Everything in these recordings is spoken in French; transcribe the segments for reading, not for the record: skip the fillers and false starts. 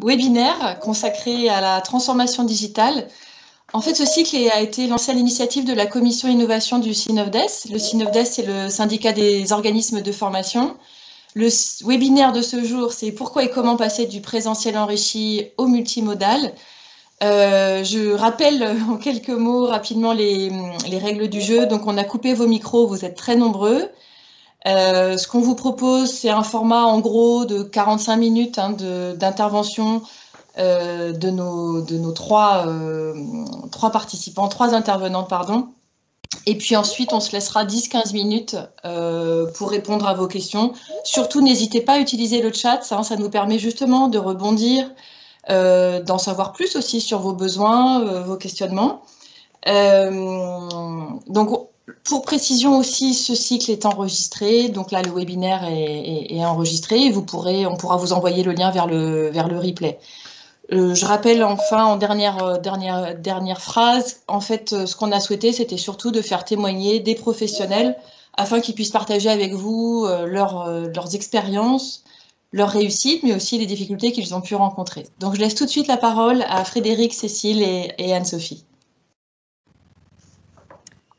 webinaire consacré à la transformation digitale. En fait, ce cycle a été lancé à l'initiative de la commission innovation du CINOFDES. Le CINOFDES, c'est le syndicat des organismes de formation. Le webinaire de ce jour, c'est pourquoi et comment passer du présentiel enrichi au multimodal. Je rappelle en quelques mots rapidement les règles du jeu. Donc, on a coupé vos micros, vous êtes très nombreux. Ce qu'on vous propose, c'est un format en gros de 45 minutes d'intervention de nos trois intervenantes, pardon. Et puis ensuite, on se laissera 10-15 minutes pour répondre à vos questions. Surtout, n'hésitez pas à utiliser le chat, ça nous permet justement de rebondir, d'en savoir plus aussi sur vos besoins, vos questionnements. Donc, pour précision aussi, ce cycle est enregistré. Donc là, le webinaire est enregistré et on pourra vous envoyer le lien vers le replay. Je rappelle enfin en dernière phrase, en fait, ce qu'on a souhaité, c'était surtout de faire témoigner des professionnels afin qu'ils puissent partager avec vous leurs expériences, leurs réussites, mais aussi les difficultés qu'ils ont pu rencontrer. Donc, je laisse tout de suite la parole à Frédéric, Cécile et Anne-Sophie.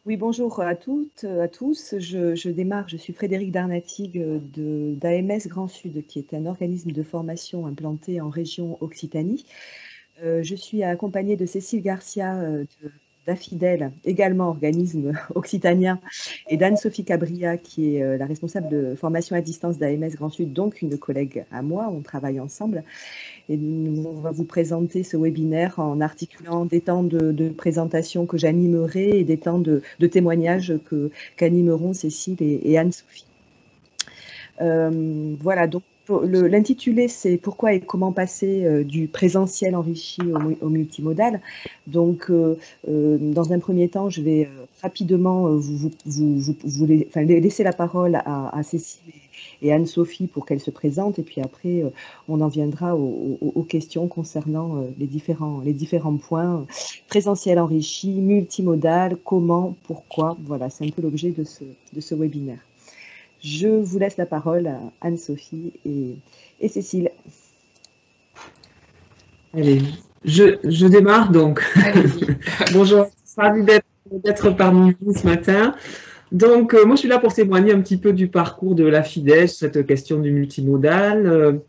Oui, bonjour à toutes, à tous. Je démarre, je suis Frédéric Darnatig d'AMS Grand Sud, qui est un organisme de formation implanté en région Occitanie. Je suis accompagnée de Cécile Garcia d'Afidel, également organisme occitanien, et d'Anne-Sophie Cabria, qui est la responsable de formation à distance d'AMS Grand Sud, donc une collègue à moi, on travaille ensemble. Et on va vous présenter ce webinaire en articulant des temps de présentation que j'animerai et des temps de témoignage qu'animeront Cécile et Anne-Sophie. Voilà, donc l'intitulé, c'est pourquoi et comment passer du présentiel enrichi au multimodal. Donc, dans un premier temps, je vais rapidement laisser la parole à Cécile et Anne-Sophie pour qu'elles se présentent, et puis après, on en viendra aux questions concernant les différents points. Présentiel enrichi, multimodal, comment, pourquoi, voilà, c'est un peu l'objet de ce webinaire. Je vous laisse la parole à Anne-Sophie et Cécile. Allez, je démarre donc. Bonjour, ravi d'être parmi vous ce matin. Donc, moi, je suis là pour témoigner un petit peu du parcours de la FIDES, cette question du multimodal.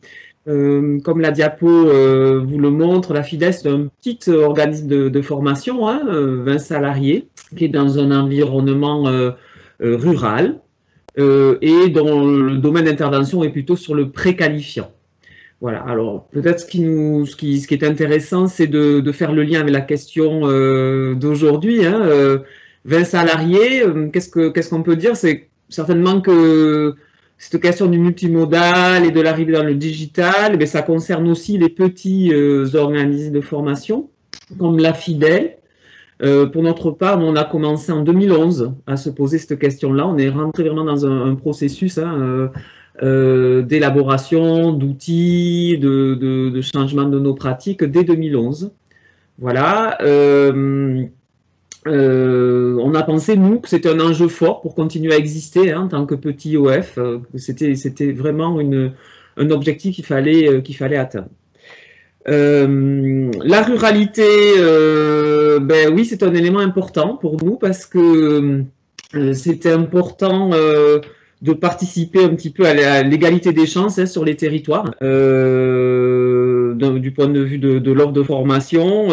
Comme la diapo vous le montre, la FIDES est un petit organisme de formation, 20 salariés, qui est dans un environnement rural. Et dont le domaine d'intervention est plutôt sur le préqualifiant. Voilà, alors peut-être ce qui est intéressant, c'est de faire le lien avec la question d'aujourd'hui. 20 salariés, qu'est-ce qu'on peut dire? C'est certainement que cette question du multimodal et de l'arrivée dans le digital, eh ça concerne aussi les petits organismes de formation, comme la FIDEL. Pour notre part, on a commencé en 2011 à se poser cette question-là. On est rentré vraiment dans un processus d'élaboration, d'outils, de changement de nos pratiques dès 2011. Voilà. On a pensé, nous, que c'était un enjeu fort pour continuer à exister en tant que petit OF. C'était vraiment un objectif qu'il fallait atteindre. La ruralité, oui, c'est un élément important pour nous parce que c'était important de participer un petit peu à l'égalité des chances sur les territoires, du point de vue de l'offre de formation.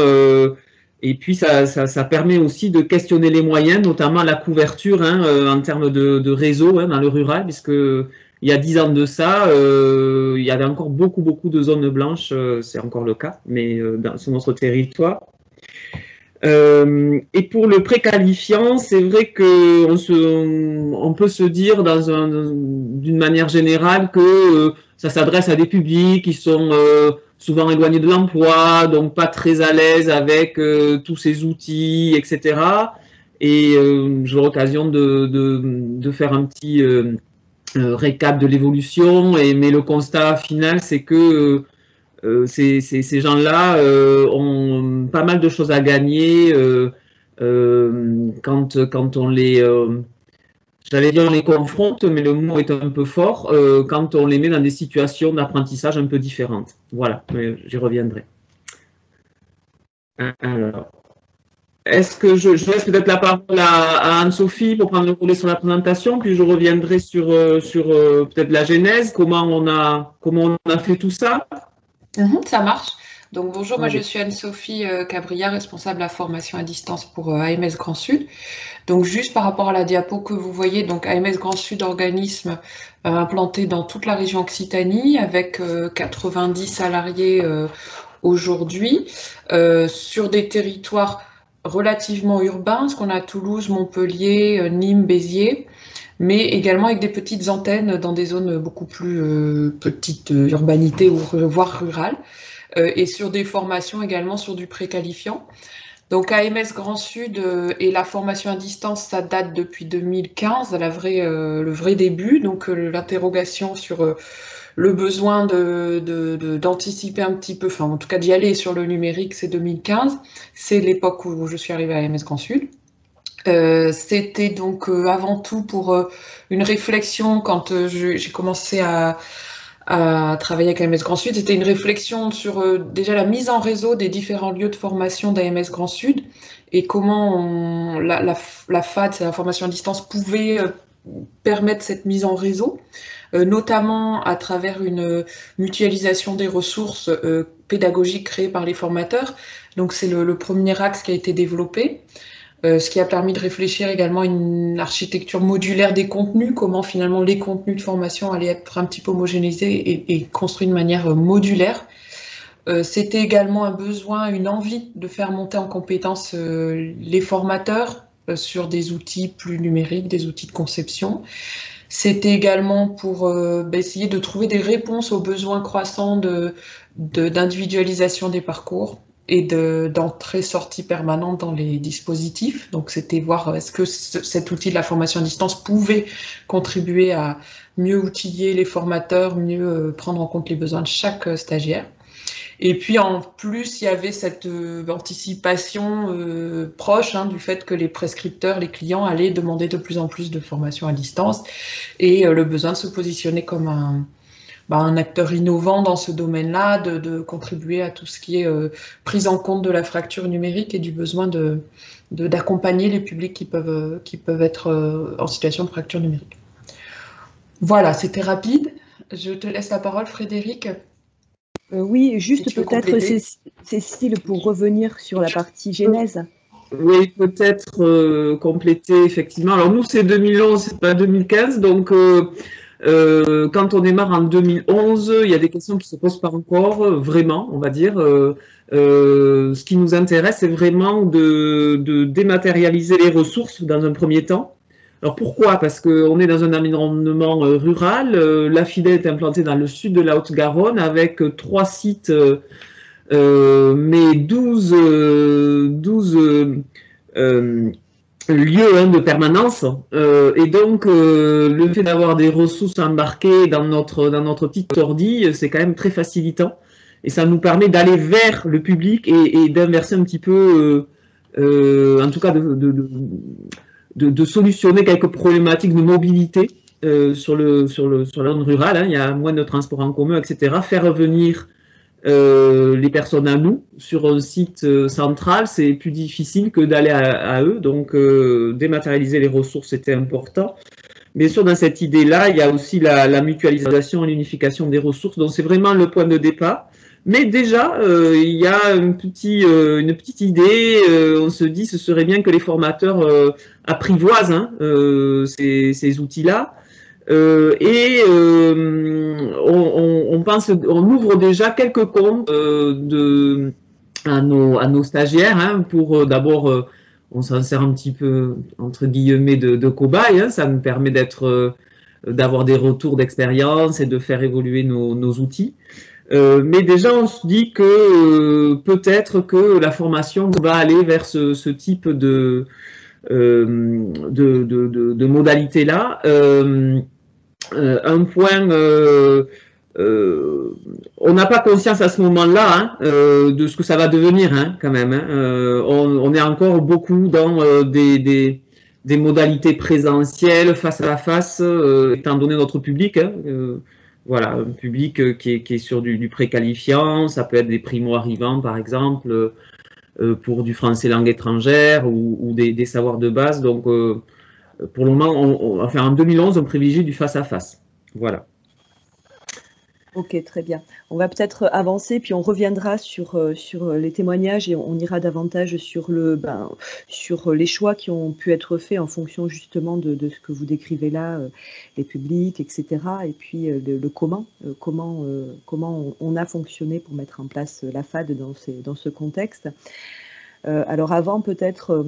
Et puis, ça permet aussi de questionner les moyens, notamment la couverture en termes de réseau dans le rural, puisque il y a 10 ans de ça, il y avait encore beaucoup de zones blanches, c'est encore le cas, mais sur notre territoire. Et pour le préqualifiant, c'est vrai qu'on peut se dire d'une manière générale que ça s'adresse à des publics qui sont souvent éloignés de l'emploi, donc pas très à l'aise avec tous ces outils, etc. Et j'ai l'occasion de faire un petit récap de l'évolution, mais le constat final, c'est que ces gens-là ont pas mal de choses à gagner quand on les j'allais dire on les confronte, mais le mot est un peu fort, quand on les met dans des situations d'apprentissage un peu différentes. Voilà, mais j'y reviendrai. Alors, est-ce que je laisse peut-être la parole à Anne-Sophie pour prendre le relais sur la présentation, puis je reviendrai sur peut-être la genèse, comment on a fait tout ça. Ça marche. Donc bonjour, moi je suis Anne-Sophie Cabriat, responsable de la formation à distance pour AMS Grand Sud. Donc juste par rapport à la diapo que vous voyez, donc AMS Grand Sud, organisme implanté dans toute la région Occitanie avec 90 salariés aujourd'hui sur des territoires relativement urbains, ce qu'on a Toulouse, Montpellier, Nîmes, Béziers, mais également avec des petites antennes dans des zones beaucoup plus petites urbanités ou voire rurales. Et sur des formations également sur du préqualifiant. Donc AMS Grand Sud et la formation à distance, ça date depuis 2015, le vrai début. Donc l'interrogation sur le besoin d'anticiper un petit peu, enfin en tout cas d'y aller sur le numérique, c'est 2015. C'est l'époque où je suis arrivée à AMS Grand Sud. C'était donc avant tout pour une réflexion quand j'ai commencé à travailler avec AMS Grand Sud. C'était une réflexion sur déjà la mise en réseau des différents lieux de formation d'AMS Grand Sud et comment la FAD, c'est la formation à distance, pouvait permettre cette mise en réseau, notamment à travers une mutualisation des ressources pédagogiques créées par les formateurs. Donc c'est le premier axe qui a été développé. Ce qui a permis de réfléchir également à une architecture modulaire des contenus, comment finalement les contenus de formation allaient être un petit peu homogénéisés et construits de manière modulaire. C'était également un besoin, une envie de faire monter en compétence les formateurs sur des outils plus numériques, des outils de conception. C'était également pour essayer de trouver des réponses aux besoins croissants d'individualisation des parcours et d'entrée-sortie permanente dans les dispositifs. Donc c'était voir est-ce que cet outil de la formation à distance pouvait contribuer à mieux outiller les formateurs, mieux prendre en compte les besoins de chaque stagiaire. Et puis en plus, il y avait cette anticipation proche du fait que les prescripteurs, les clients allaient demander de plus en plus de formation à distance et le besoin de se positionner comme un acteur innovant dans ce domaine-là, de contribuer à tout ce qui est prise en compte de la fracture numérique et du besoin d'accompagner les publics qui peuvent être en situation de fracture numérique. Voilà, c'était rapide. Je te laisse la parole, Frédéric. Oui, juste peut-être Cécile, pour revenir sur la partie genèse. Oui, peut-être compléter, effectivement. Alors nous, c'est 2011, c'est pas 2015, donc quand on démarre en 2011, il y a des questions qui se posent pas encore, vraiment, on va dire. Ce qui nous intéresse, c'est vraiment de dématérialiser les ressources dans un premier temps. Alors pourquoi? Parce qu'on est dans un environnement rural. La FIDE est implantée dans le sud de la Haute-Garonne avec 3 sites, mais 12 lieux de permanence. Et donc, le fait d'avoir des ressources embarquées dans notre petite ordi, c'est quand même très facilitant. Et ça nous permet d'aller vers le public et d'inverser un petit peu, en tout cas, de solutionner quelques problématiques de mobilité sur la zone rurale. Il y a moins de transports en commun, etc. Faire revenir les personnes à nous sur un site central, c'est plus difficile que d'aller à eux. Donc, dématérialiser les ressources, c'était important. Bien sûr, dans cette idée-là, il y a aussi la mutualisation et l'unification des ressources. Donc, c'est vraiment le point de départ. Mais déjà, il y a une petite idée. On se dit, ce serait bien que les formateurs apprivoisent ces outils-là. On ouvre déjà quelques comptes à nos stagiaires pour d'abord, on s'en sert un petit peu entre guillemets de cobaye. Ça nous permet d'avoir des retours d'expérience et de faire évoluer nos outils. Mais déjà, on se dit que peut-être que la formation va aller vers ce type de modalité-là. Un point, on n'a pas conscience à ce moment-là de ce que ça va devenir quand même. On est encore beaucoup dans des modalités présentielles, face à face, étant donné notre public. Hein, voilà, un public qui est sur du préqualifiant, ça peut être des primo-arrivants par exemple, pour du français langue étrangère ou des savoirs de base. Donc, pour le moment, enfin, en 2011, on privilégie du face-à-face. Voilà. Ok, très bien. On va peut-être avancer, puis on reviendra sur les témoignages et on ira davantage sur les choix qui ont pu être faits en fonction justement de ce que vous décrivez là, les publics, etc. Et puis le comment on a fonctionné pour mettre en place la FAD dans ce contexte. Alors avant, peut-être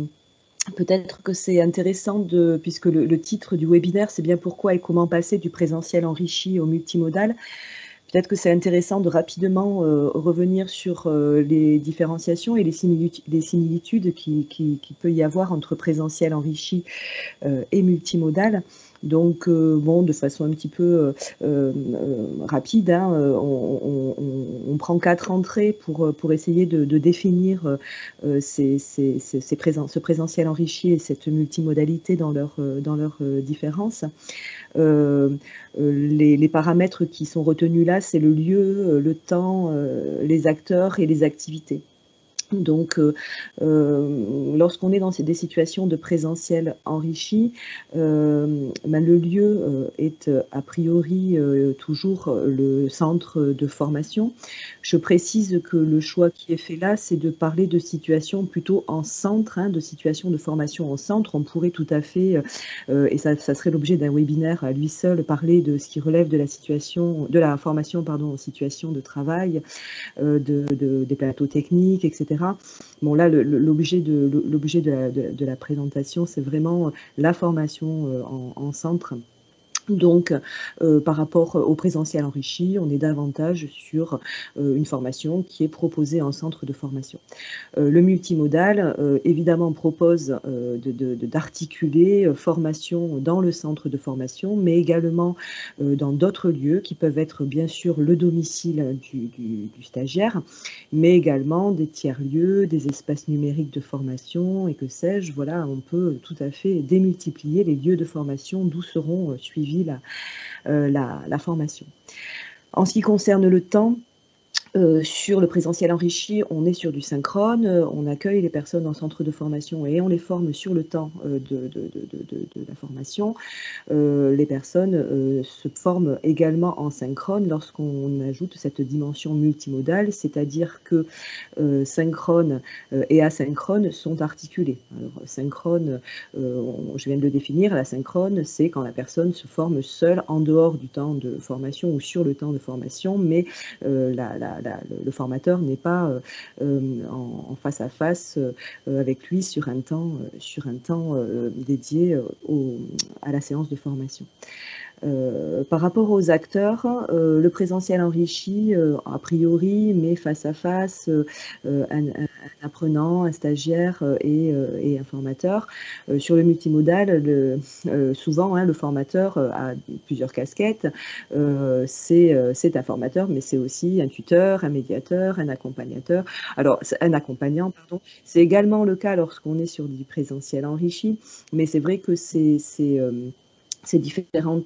que c'est intéressant, puisque le titre du webinaire, c'est bien pourquoi et comment passer du présentiel enrichi au multimodal. Peut-être que c'est intéressant de rapidement revenir sur les différenciations et les similitudes qu'il peut y avoir entre présentiel enrichi et multimodal. Donc, bon, de façon un petit peu rapide, hein, on prend 4 entrées pour essayer de définir ce présentiel enrichi et cette multimodalité dans leur différence. Les paramètres qui sont retenus là, c'est le lieu, le temps, les acteurs et les activités. Donc, lorsqu'on est dans des situations de présentiel enrichi, le lieu est a priori toujours le centre de formation. Je précise que le choix qui est fait là, c'est de parler de situations plutôt en centre, hein, de situations de formation en centre. On pourrait tout à fait, et ça serait l'objet d'un webinaire à lui seul, parler de ce qui relève de la formation en situation de travail, des plateaux techniques, etc. Bon, là, l'objet de la présentation, c'est vraiment la formation en centre. Donc, par rapport au présentiel enrichi, on est davantage sur une formation qui est proposée en centre de formation. Le multimodal, évidemment, propose d'articuler formation dans le centre de formation, mais également dans d'autres lieux qui peuvent être bien sûr le domicile du stagiaire, mais également des tiers-lieux, des espaces numériques de formation et que sais-je. Voilà, on peut tout à fait démultiplier les lieux de formation d'où seront suivis la formation. En ce qui concerne le temps, sur le présentiel enrichi, on est sur du synchrone, on accueille les personnes en centre de formation et on les forme sur le temps de la formation. Les personnes se forment également en synchrone lorsqu'on ajoute cette dimension multimodale, c'est-à-dire que synchrone et asynchrone sont articulés. Alors, synchrone, je viens de le définir, la synchrone, c'est quand la personne se forme seule en dehors du temps de formation ou sur le temps de formation, mais le formateur n'est pas en face à face avec lui sur un temps dédié à la séance de formation. Par rapport aux acteurs, le présentiel enrichi, a priori, met face à face un apprenant, un stagiaire et un formateur. Sur le multimodal, souvent, hein, le formateur a plusieurs casquettes. C'est un formateur, mais c'est aussi un tuteur, un médiateur, un accompagnateur. Alors, un accompagnant, pardon. C'est également le cas lorsqu'on est sur du présentiel enrichi, mais c'est vrai que ces différents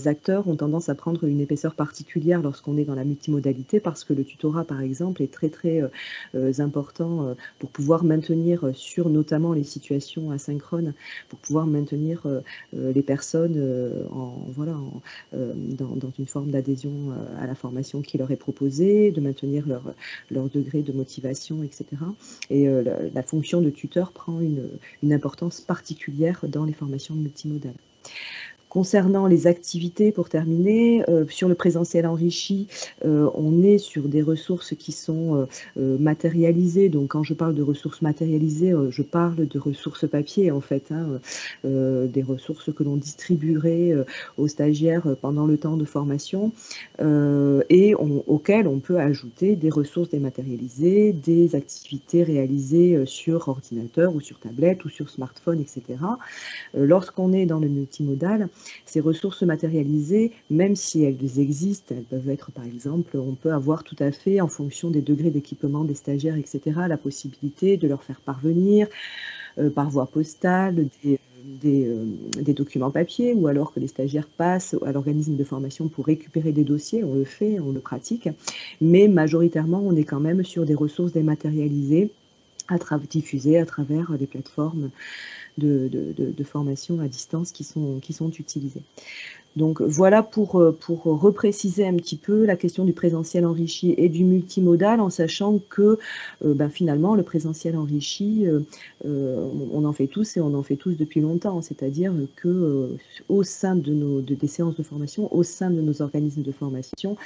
acteurs ont tendance à prendre une épaisseur particulière lorsqu'on est dans la multimodalité parce que le tutorat, par exemple, est très très important pour pouvoir maintenir sur notamment les situations asynchrones, pour pouvoir maintenir les personnes dans une forme d'adhésion à la formation qui leur est proposée, de maintenir leur degré de motivation, etc. Et la fonction de tuteur prend une importance particulière dans les formations multimodales. Concernant les activités, pour terminer, sur le présentiel enrichi, on est sur des ressources qui sont matérialisées. Donc, quand je parle de ressources matérialisées, je parle de ressources papier, en fait, hein, des ressources que l'on distribuerait aux stagiaires pendant le temps de formation et auxquelles on peut ajouter des ressources dématérialisées, des activités réalisées sur ordinateur ou sur tablette ou sur smartphone, etc. Lorsqu'on est dans le multimodal, ces ressources matérialisées, même si elles existent, elles peuvent être par exemple, on peut avoir tout à fait, en fonction des degrés d'équipement des stagiaires, etc., la possibilité de leur faire parvenir par voie postale, des documents papier, ou alors que les stagiaires passent à l'organisme de formation pour récupérer des dossiers. On le fait, on le pratique, mais majoritairement, on est quand même sur des ressources dématérialisées diffusées à travers les plateformes de formation à distance qui sont utilisées. Donc voilà pour repréciser un petit peu la question du présentiel enrichi et du multimodal, en sachant que finalement le présentiel enrichi, on en fait tous et on en fait tous depuis longtemps, c'est-à-dire que au sein des séances de formation, au sein de nos organismes de formation,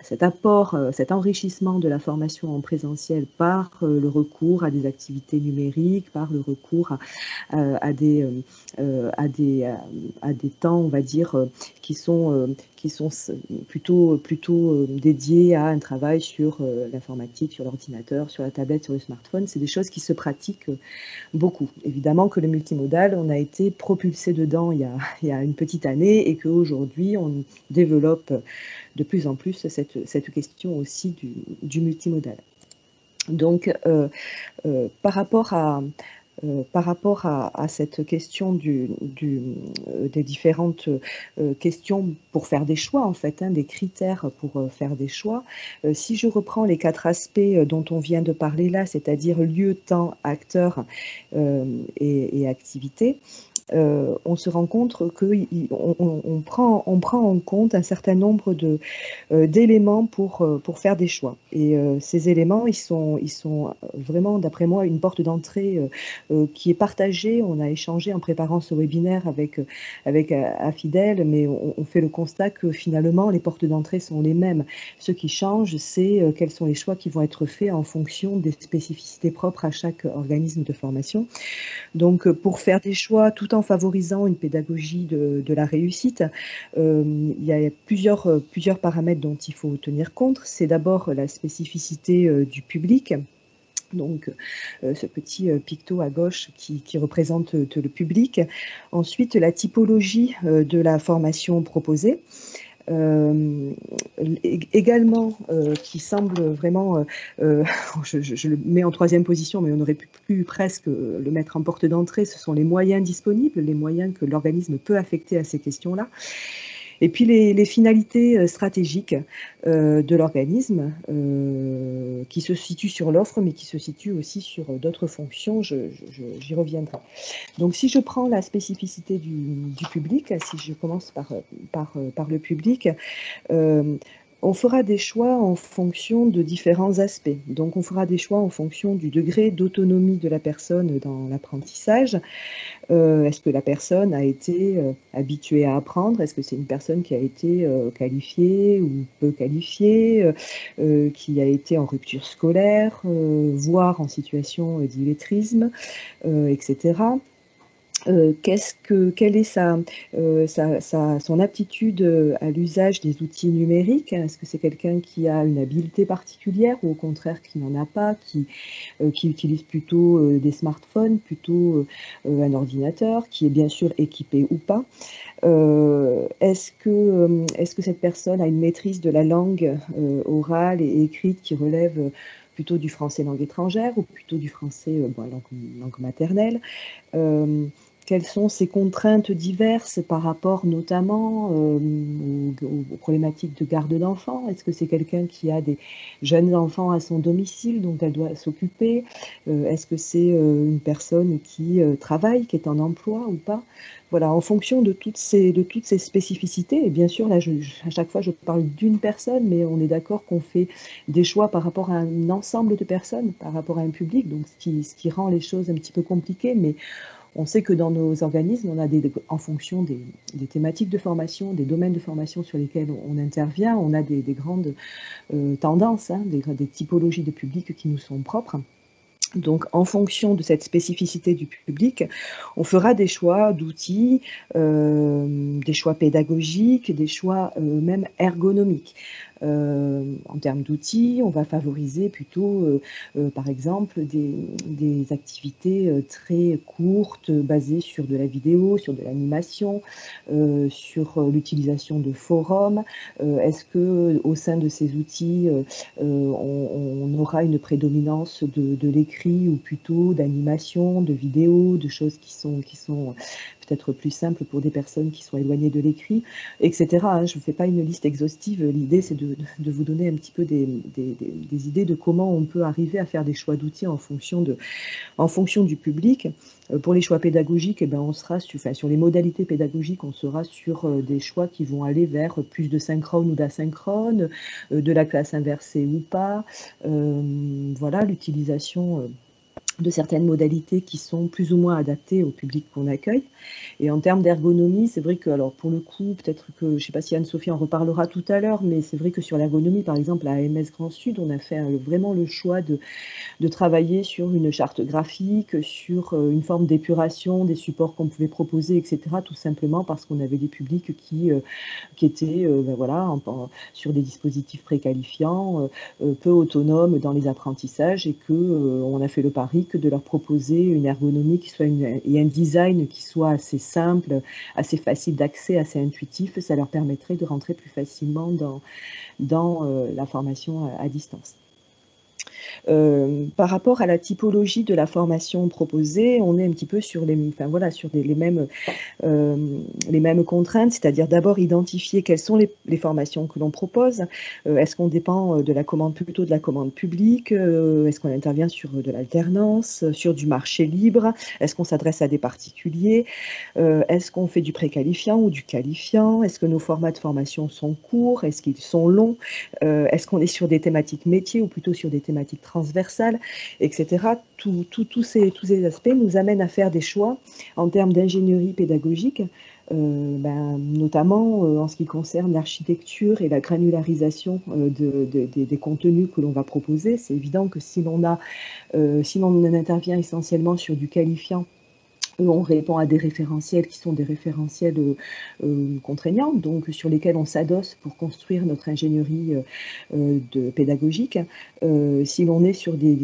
cet apport, cet enrichissement de la formation en présentiel par le recours à des activités numériques, par le recours à des temps, on va dire, qui sont plutôt dédiés à un travail sur l'informatique, sur l'ordinateur, sur la tablette, sur le smartphone. C'est des choses qui se pratiquent beaucoup. Évidemment que le multimodal, on a été propulsé dedans il y a une petite année, et qu'aujourd'hui, on développe de plus en plus cette question aussi du multimodal. Donc, par rapport à cette question des différentes questions pour faire des choix, en fait, des critères pour faire des choix, si je reprends les 4 aspects dont on vient de parler là, c'est-à-dire lieu, temps, acteur et activité, on se rend compte qu'on prend en compte un certain nombre d'éléments pour faire des choix. Et ces éléments, ils sont vraiment, d'après moi, une porte d'entrée qui est partagée. On a échangé en préparant ce webinaire avec Afidèle, mais on fait le constat que finalement, les portes d'entrée sont les mêmes. Ce qui change, c'est quels sont les choix qui vont être faits en fonction des spécificités propres à chaque organisme de formation. Donc, pour faire des choix tout en favorisant une pédagogie de la réussite, il y a plusieurs paramètres dont il faut tenir compte. C'est d'abord la spécificité du public. Donc, ce petit picto à gauche qui représente le public. Ensuite, la typologie de la formation proposée. Également, qui semble vraiment, je le mets en 3e position, mais on aurait pu presque le mettre en porte d'entrée, ce sont les moyens disponibles, les moyens que l'organisme peut affecter à ces questions-là. Et puis les finalités stratégiques de l'organisme, qui se situent sur l'offre, mais qui se situent aussi sur d'autres fonctions, j'y reviendrai. Donc si je prends la spécificité du public, si je commence par le public, on fera des choix en fonction de différents aspects. Donc on fera des choix en fonction du degré d'autonomie de la personne dans l'apprentissage. Est-ce que la personne a été habituée à apprendre? Est-ce que c'est une personne qui a été qualifiée ou peu qualifiée, qui a été en rupture scolaire, voire en situation d'illettrisme, etc. Quelle est son aptitude à l'usage des outils numériques? Est-ce que c'est quelqu'un qui a une habileté particulière, ou au contraire qui n'en a pas, qui utilise plutôt des smartphones, plutôt un ordinateur, qui est bien sûr équipé ou pas? Est-ce que cette personne a une maîtrise de la langue orale et écrite qui relève plutôt du français langue étrangère, ou plutôt du français langue maternelle? Quelles sont ces contraintes diverses par rapport notamment aux problématiques de garde d'enfants? Est-ce que c'est quelqu'un qui a des jeunes enfants à son domicile dont elle doit s'occuper? Est-ce que c'est une personne qui travaille, qui est en emploi ou pas? Voilà, en fonction de toutes ces spécificités, et bien sûr, là, à chaque fois, je parle d'une personne, mais on est d'accord qu'on fait des choix par rapport à un ensemble de personnes, par rapport à un public, donc ce qui rend les choses un petit peu compliquées, mais on sait que dans nos organismes, on a en fonction des thématiques de formation, des domaines de formation sur lesquels on intervient, on a des grandes tendances, des typologies de public qui nous sont propres. Donc, en fonction de cette spécificité du public, on fera des choix d'outils, des choix pédagogiques, des choix même ergonomiques. En termes d'outils, on va favoriser plutôt, par exemple, des activités très courtes, basées sur de la vidéo, sur de l'animation, sur l'utilisation de forums. Est-ce qu'au sein de ces outils, on aura une prédominance de l'écrit ou plutôt d'animation, de vidéo, de choses qui sont peut-être plus simples pour des personnes qui sont éloignées de l'écrit, etc. Je ne fais pas une liste exhaustive. L'idée, c'est de vous donner un petit peu des idées de comment on peut arriver à faire des choix d'outils en fonction du public. Pour les choix pédagogiques, eh ben, on sera sur les modalités pédagogiques, on sera sur des choix qui vont aller vers plus de synchrone ou d'asynchrone, de la classe inversée ou pas. Voilà, l'utilisation de certaines modalités qui sont plus ou moins adaptées au public qu'on accueille. Et en termes d'ergonomie, c'est vrai que, alors pour le coup, peut-être que, je ne sais pas si Anne-Sophie en reparlera tout à l'heure, mais c'est vrai que sur l'ergonomie, par exemple, à AMS Grand Sud, on a fait vraiment le choix de travailler sur une charte graphique, sur une forme d'épuration des supports qu'on pouvait proposer, etc., tout simplement parce qu'on avait des publics qui étaient voilà, sur des dispositifs préqualifiants, peu autonomes dans les apprentissages, et qu'on a fait le pari que de leur proposer une ergonomie et un design qui soit assez simple, assez facile d'accès, assez intuitif, ça leur permettrait de rentrer plus facilement dans la formation à distance. Par rapport à la typologie de la formation proposée, on est un petit peu sur les mêmes contraintes, c'est-à-dire d'abord identifier quelles sont les formations que l'on propose. Est-ce qu'on dépend plutôt de la commande publique? Est-ce qu'on intervient sur de l'alternance, sur du marché libre? Est-ce qu'on s'adresse à des particuliers? Est-ce qu'on fait du préqualifiant ou du qualifiant? Est-ce que nos formats de formation sont courts? Est-ce qu'ils sont longs? Est-ce qu'on est sur des thématiques métiers ou plutôt sur des thématiques transversales, etc. Tous ces aspects nous amènent à faire des choix en termes d'ingénierie pédagogique, notamment en ce qui concerne l'architecture et la granularisation des contenus que l'on va proposer. C'est évident que si l'on intervient essentiellement sur du qualifiant, on répond à des référentiels qui sont des référentiels contraignants, donc sur lesquels on s'adosse pour construire notre ingénierie pédagogique. Si l'on est sur des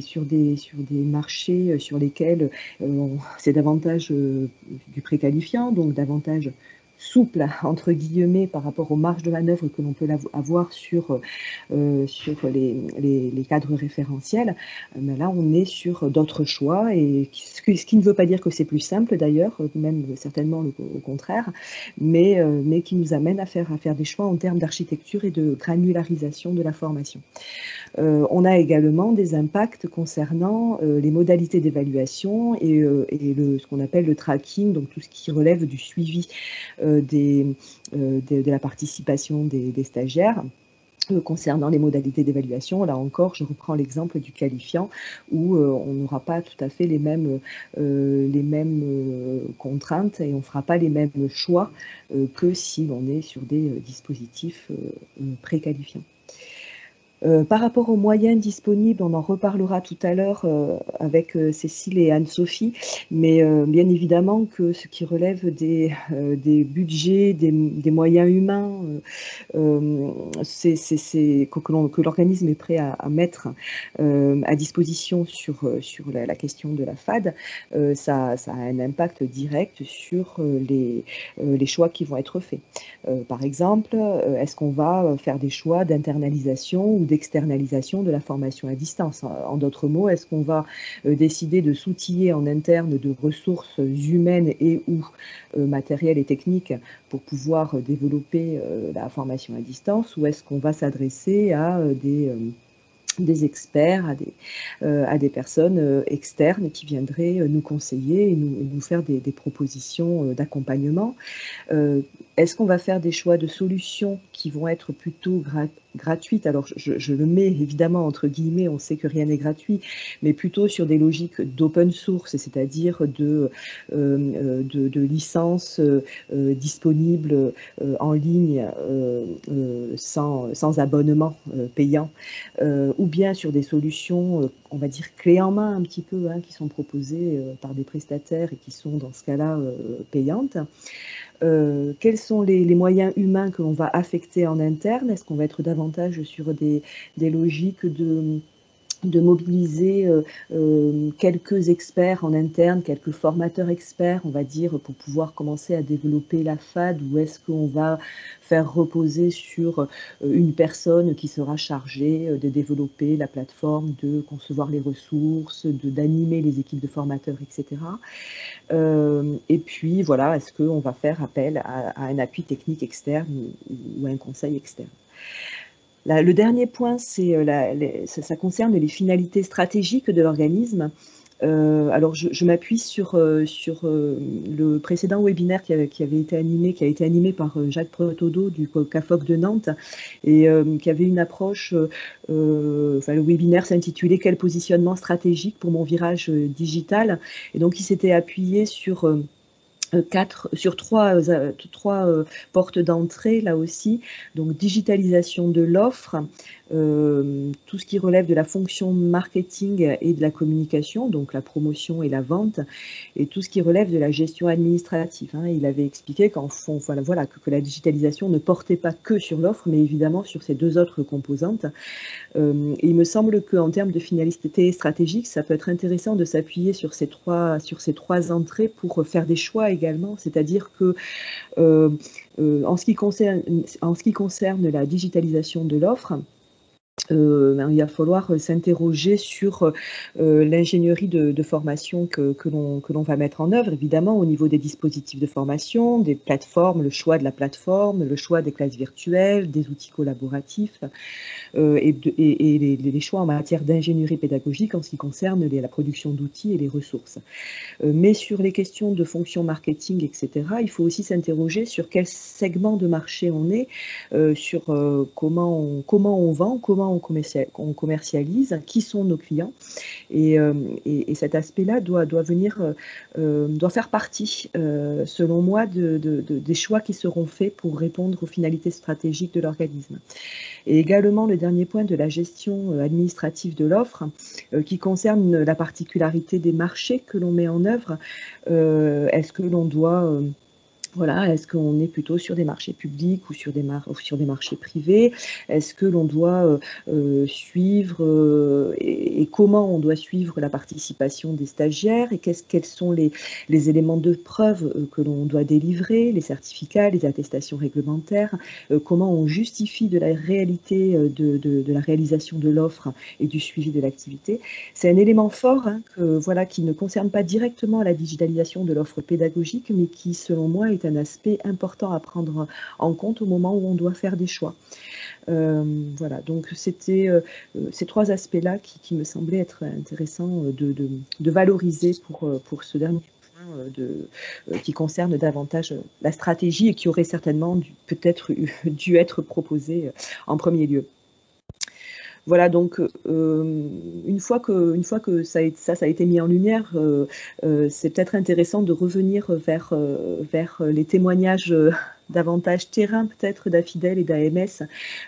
marchés sur lesquels c'est davantage du préqualifiant, donc davantage souple, entre guillemets, par rapport aux marges de manœuvre que l'on peut avoir sur les cadres référentiels, là on est sur d'autres choix, et ce qui ne veut pas dire que c'est plus simple d'ailleurs, même certainement au contraire, mais qui nous amène à faire des choix en termes d'architecture et de granularisation de la formation. On a également des impacts concernant les modalités d'évaluation et ce qu'on appelle le tracking, donc tout ce qui relève du suivi de la participation des stagiaires. Concernant les modalités d'évaluation, là encore, je reprends l'exemple du qualifiant où on n'aura pas tout à fait les mêmes contraintes et on ne fera pas les mêmes choix que si l'on est sur des dispositifs préqualifiants. Par rapport aux moyens disponibles, on en reparlera tout à l'heure avec Cécile et Anne-Sophie, mais bien évidemment que ce qui relève des budgets, des moyens humains, que l'organisme est prêt à mettre à disposition sur la question de la FAD, ça a un impact direct sur les choix qui vont être faits. Par exemple, est-ce qu'on va faire des choix d'internalisation ou d'externalisation de la formation à distance? En d'autres mots, est-ce qu'on va décider de s'outiller en interne de ressources humaines et ou matérielles et techniques pour pouvoir développer la formation à distance, ou est-ce qu'on va s'adresser à des experts, à des personnes externes qui viendraient nous conseiller et nous faire des propositions d'accompagnement? Est-ce qu'on va faire des choix de solutions qui vont être plutôt gratuites? Alors, je le mets évidemment entre guillemets, on sait que rien n'est gratuit, mais plutôt sur des logiques d'open source, c'est-à-dire de licences disponibles en ligne sans abonnement payant, ou bien sur des solutions, on va dire clés en main un petit peu, qui sont proposées par des prestataires et qui sont dans ce cas-là payantes. Quels sont les moyens humains que l'on va affecter en interne? Est-ce qu'on va être davantage sur des logiques de mobiliser quelques experts en interne, quelques formateurs experts, on va dire, pour pouvoir commencer à développer la FAD, ou est-ce qu'on va faire reposer sur une personne qui sera chargée de développer la plateforme, de concevoir les ressources, d'animer les équipes de formateurs, etc. Et puis, voilà, est-ce qu'on va faire appel à un appui technique externe ou à un conseil externe? Le dernier point, ça concerne les finalités stratégiques de l'organisme. Alors, je m'appuie sur le précédent webinaire qui a été animé par Jacques Pretodo du CAFOC de Nantes, et qui avait une approche, le webinaire s'intitulait « Quel positionnement stratégique pour mon virage digital ?» Et donc, il s'était appuyé sur trois portes d'entrée, là aussi. Donc, digitalisation de l'offre, tout ce qui relève de la fonction marketing et de la communication, donc la promotion et la vente, et tout ce qui relève de la gestion administrative. Il avait expliqué qu'en fond, voilà, que la digitalisation ne portait pas que sur l'offre, mais évidemment sur ces deux autres composantes. Et il me semble qu'en termes de finalité stratégique, ça peut être intéressant de s'appuyer sur ces trois entrées pour faire des choix également, c'est-à-dire que en ce qui concerne la digitalisation de l'offre, il va falloir s'interroger sur l'ingénierie de formation que l'on va mettre en œuvre, évidemment, au niveau des dispositifs de formation, des plateformes, le choix de la plateforme, le choix des classes virtuelles, des outils collaboratifs, et les choix en matière d'ingénierie pédagogique en ce qui concerne la production d'outils et les ressources. Mais sur les questions de fonction marketing, etc., il faut aussi s'interroger sur quel segment de marché on est, sur comment on vend, comment on commercialise, qui sont nos clients. Et cet aspect-là doit faire partie, selon moi, des choix qui seront faits pour répondre aux finalités stratégiques de l'organisme. Et également le dernier point de la gestion administrative de l'offre, qui concerne la particularité des marchés que l'on met en œuvre. Est-ce que l'on doit... est-ce qu'on est plutôt sur des marchés publics ou sur des marchés privés? Est-ce que l'on doit suivre et comment on doit suivre la participation des stagiaires, et quels sont les éléments de preuve que l'on doit délivrer, les certificats, les attestations réglementaires, comment on justifie de la réalité de la réalisation de l'offre et du suivi de l'activité? C'est un élément fort qui ne concerne pas directement la digitalisation de l'offre pédagogique, mais qui, selon moi, est un aspect important à prendre en compte au moment où on doit faire des choix. Donc c'était ces trois aspects-là qui me semblaient être intéressants de valoriser pour ce dernier point qui concerne davantage la stratégie et qui aurait certainement peut-être dû être proposé en premier lieu. Voilà, donc une fois que ça a été mis en lumière, c'est peut-être intéressant de revenir vers les témoignages davantage terrain peut-être d'Affidel et d'AMS,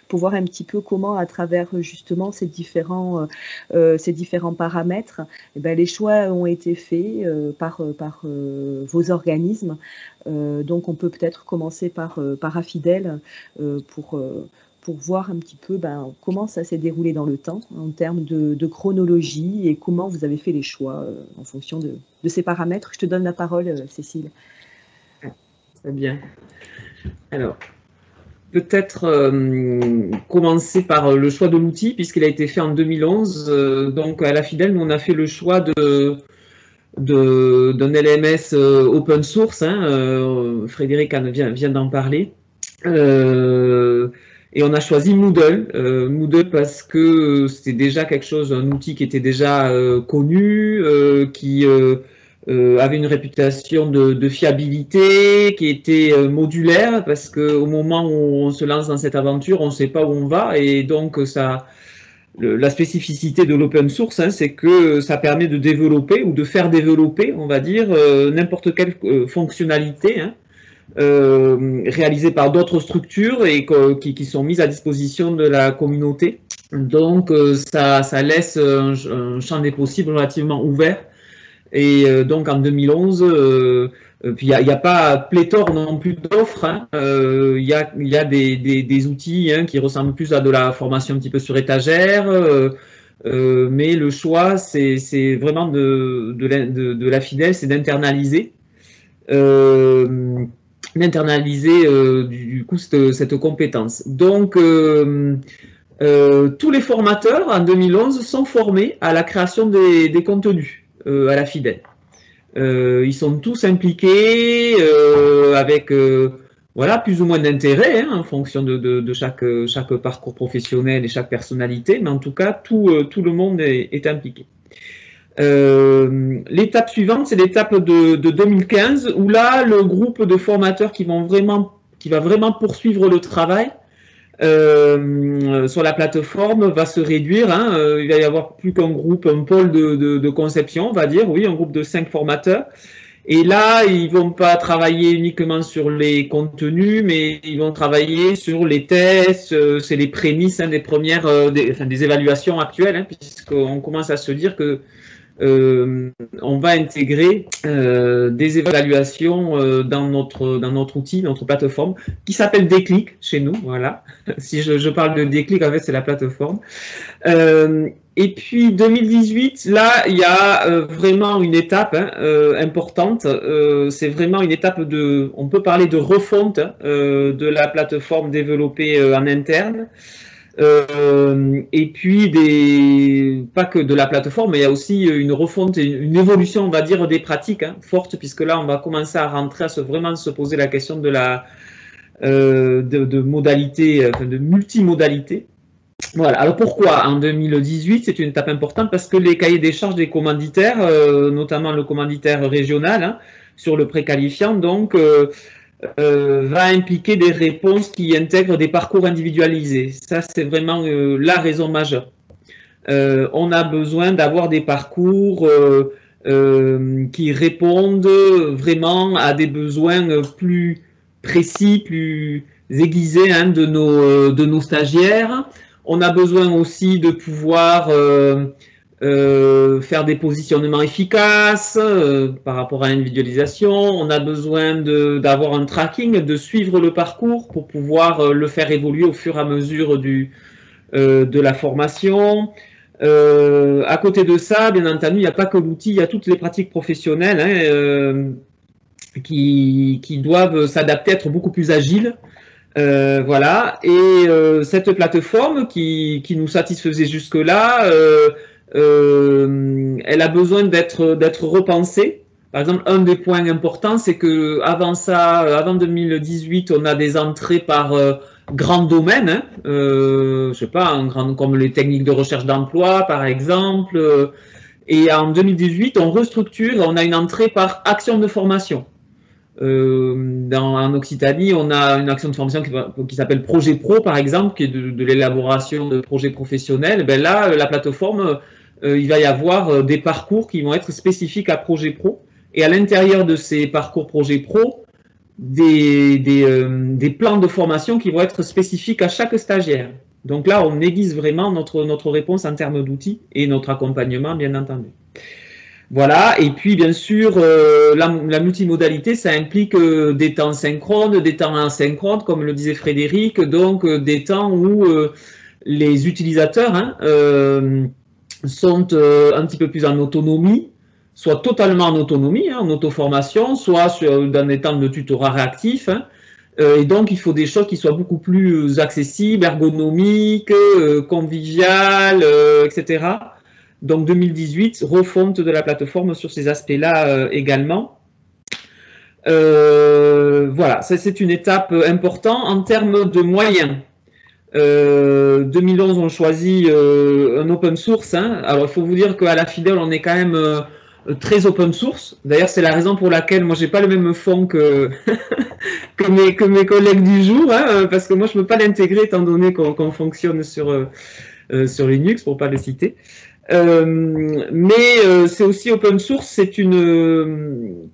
pour voir un petit peu comment, à travers justement ces différents paramètres, les choix ont été faits par vos organismes. Donc on peut peut-être commencer par Affidel pour voir un petit peu comment ça s'est déroulé dans le temps en termes de chronologie, et comment vous avez fait les choix en fonction de ces paramètres. Je te donne la parole, Cécile. Très bien. Alors, peut-être commencer par le choix de l'outil, puisqu'il a été fait en 2011. Donc, à l'Affidel, nous, on a fait le choix d'un LMS open source. Frédéric vient d'en parler. Et on a choisi Moodle. Moodle parce que c'était déjà un outil qui était déjà connu, qui avait une réputation de fiabilité, qui était modulaire, parce qu'au moment où on se lance dans cette aventure, on ne sait pas où on va, et donc la spécificité de l'open source, c'est que ça permet de développer ou de faire développer, on va dire, n'importe quelle fonctionnalité, réalisées par d'autres structures et qui sont mises à disposition de la communauté. Donc, ça laisse un champ des possibles relativement ouvert. Et donc, en 2011, puis il n'y a pas pléthore non plus d'offres. Hein. Il y a des outils qui ressemblent plus à de la formation un petit peu sur étagère, mais le choix, c'est vraiment de la FIDEL, c'est d'internaliser. Du coup cette compétence. Donc, tous les formateurs en 2011 sont formés à la création des contenus à la FIDEL. Ils sont tous impliqués avec voilà, plus ou moins d'intérêt en fonction de chaque parcours professionnel et chaque personnalité, mais en tout cas, tout le monde est impliqué. L'étape suivante, c'est l'étape de 2015, où là, le groupe de formateurs qui va vraiment poursuivre le travail sur la plateforme va se réduire. Il va y avoir plus qu'un groupe, un pôle de conception, on va dire, oui, un groupe de 5 formateurs. Et là, ils vont pas travailler uniquement sur les contenus, mais ils vont travailler sur les tests, c'est les prémices des premières, des évaluations actuelles, puisqu'on commence à se dire que on va intégrer des évaluations dans notre outil, notre plateforme, qui s'appelle Déclic chez nous. Voilà. Si je parle de Déclic, en fait, c'est la plateforme. Et puis 2018, là, il y a vraiment une étape importante. C'est vraiment une étape on peut parler de refonte de la plateforme développée en interne. Et puis pas que de la plateforme, mais il y a aussi une refonte, une évolution, on va dire, des pratiques fortes, puisque là, on va commencer à rentrer, vraiment se poser la question de modalité, de multimodalité. Voilà. Alors pourquoi en 2018 c'est une étape importante? Parce que les cahiers des charges des commanditaires, notamment le commanditaire régional sur le préqualifiant, donc va impliquer des réponses qui intègrent des parcours individualisés. Ça, c'est vraiment la raison majeure. On a besoin d'avoir des parcours qui répondent vraiment à des besoins plus précis, plus aiguisés de nos stagiaires. On a besoin aussi de pouvoir faire des positionnements efficaces par rapport à l'individualisation. On a besoin d'avoir un tracking, de suivre le parcours pour pouvoir le faire évoluer au fur et à mesure de la formation. À côté de ça, bien entendu, il n'y a pas que l'outil, il y a toutes les pratiques professionnelles qui doivent s'adapter, être beaucoup plus agiles. Voilà. Et cette plateforme qui nous satisfaisait jusque-là, elle a besoin d'être repensée. Par exemple, un des points importants, c'est que avant 2018, on a des entrées par grands domaines, je sais pas, comme les techniques de recherche d'emploi, par exemple. Et en 2018, on restructure, on a une entrée par action de formation. En Occitanie, on a une action de formation qui s'appelle Projet Pro, par exemple, qui est de l'élaboration de projets professionnels. Ben là, la plateforme, il va y avoir des parcours qui vont être spécifiques à Projet Pro. Et à l'intérieur de ces parcours Projet Pro, des plans de formation qui vont être spécifiques à chaque stagiaire. Donc là, on aiguise vraiment notre réponse en termes d'outils et notre accompagnement, bien entendu. Voilà, et puis bien sûr, la multimodalité, ça implique des temps synchrones, des temps asynchrones, comme le disait Frédéric, donc des temps où les utilisateurs sont un petit peu plus en autonomie, soit totalement en autonomie, en auto-formation, soit dans des temps de tutorat réactif. Et donc, il faut des choses qui soient beaucoup plus accessibles, ergonomiques, conviviales, etc. Donc 2018, refonte de la plateforme sur ces aspects-là également. Voilà, ça c'est une étape importante en termes de moyens. 2011, on choisit un open source. Alors il faut vous dire qu'à la FIDEL, on est quand même très open source. D'ailleurs, c'est la raison pour laquelle moi j'ai pas le même fond que que mes collègues du jour, parce que moi je peux pas l'intégrer étant donné qu'on fonctionne sur Linux, pour pas le citer. Mais c'est aussi open source,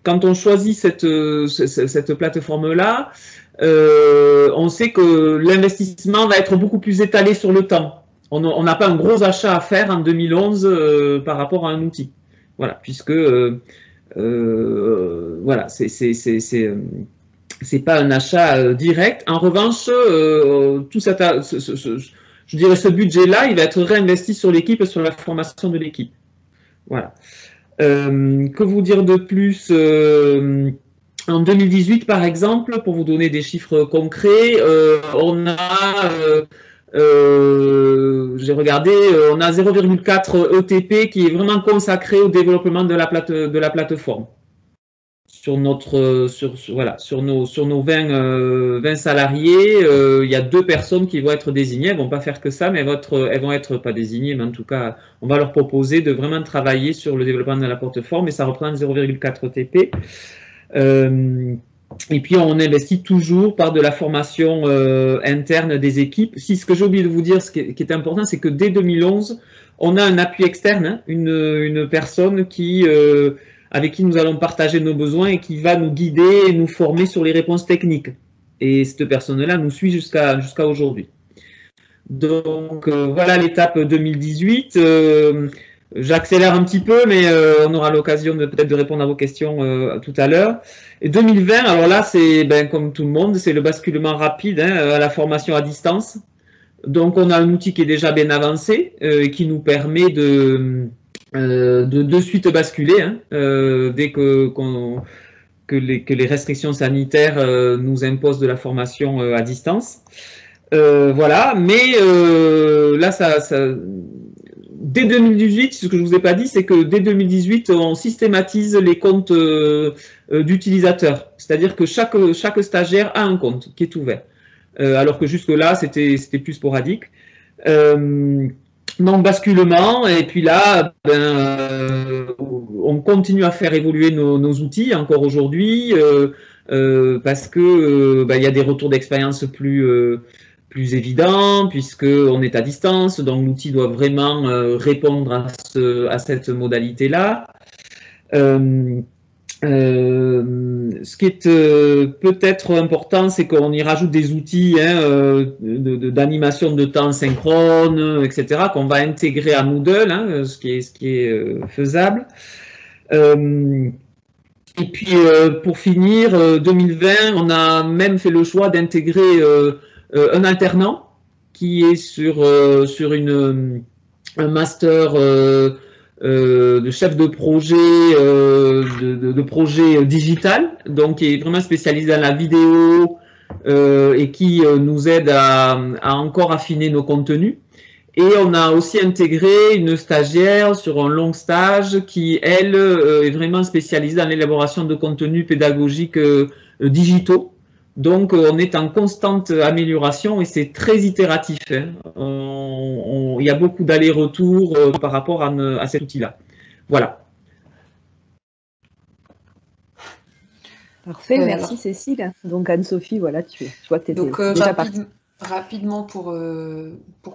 quand on choisit cette plateforme-là, on sait que l'investissement va être beaucoup plus étalé sur le temps. On n'a pas un gros achat à faire en 2011 par rapport à un outil. Voilà, puisque Voilà, c'est pas un achat direct. En revanche, tout ça, je dirais ce budget-là, il va être réinvesti sur l'équipe et sur la formation de l'équipe. Voilà. Que vous dire de plus en 2018, par exemple, pour vous donner des chiffres concrets, on a, j'ai regardé, on a 0,4 ETP qui est vraiment consacré au développement de la plateforme. Sur nos 20 salariés, il y a 2 personnes qui vont être désignées. Elles ne vont pas faire que ça, mais elles vont être pas désignées, mais en tout cas, on va leur proposer de vraiment travailler sur le développement de la plateforme et ça représente 0,4 ETP. Et puis, on investit toujours par de la formation interne des équipes. Si ce que j'ai oublié de vous dire, ce qui est important, c'est que dès 2011, on a un appui externe, hein, une personne avec qui nous allons partager nos besoins et qui va nous guider et nous former sur les réponses techniques. Et cette personne-là nous suit jusqu'à aujourd'hui. Donc, voilà l'étape 2018. J'accélère un petit peu, mais on aura l'occasion peut-être de répondre à vos questions tout à l'heure. Et 2020, alors là, c'est comme tout le monde, c'est le basculement rapide à la formation à distance. Donc, on a un outil qui est déjà bien avancé et qui nous permet de suite basculer dès que les restrictions sanitaires nous imposent de la formation à distance. Voilà, mais là, dès 2018, ce que je ne vous ai pas dit, c'est que dès 2018, on systématise les comptes d'utilisateurs. C'est-à-dire que chaque stagiaire a un compte qui est ouvert. Alors que jusque-là, c'était plus sporadique. Donc, basculement, et puis là, on continue à faire évoluer nos outils encore aujourd'hui parce que il y a des retours d'expérience plus évidents puisqu'on est à distance, donc l'outil doit vraiment répondre à cette modalité-là. Ce qui est peut-être important, c'est qu'on y rajoute des outils d'animation de temps synchrone, etc., qu'on va intégrer à Moodle, ce qui est faisable. Et puis, pour finir, 2020, on a même fait le choix d'intégrer un alternant qui est sur un master de chef de projet de projet digital, donc qui est vraiment spécialisé dans la vidéo et qui nous aide à encore affiner nos contenus. Et on a aussi intégré une stagiaire sur un long stage qui, elle, est vraiment spécialisée dans l'élaboration de contenus pédagogiques digitaux. Donc, on est en constante amélioration et c'est très itératif. Il y a beaucoup d'allers-retours par rapport à cet outil-là. Voilà. Parfait, merci Cécile. Donc, Anne-Sophie, voilà, je vois que tu étais déjà partie. Rapidement, pour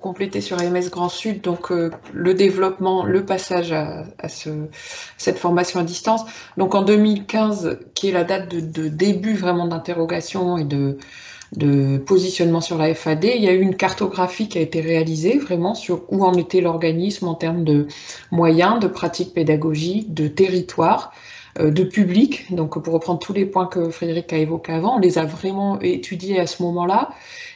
compléter sur AMS Grand Sud, donc le développement, le passage à cette formation à distance. Donc en 2015, qui est la date de début vraiment d'interrogation et de positionnement sur la FAD, il y a eu une cartographie qui a été réalisée vraiment sur où en était l'organisme en termes de moyens, de pratiques pédagogiques, de territoire, de public. Donc pour reprendre tous les points que Frédéric a évoqués avant, on les a vraiment étudiés à ce moment-là,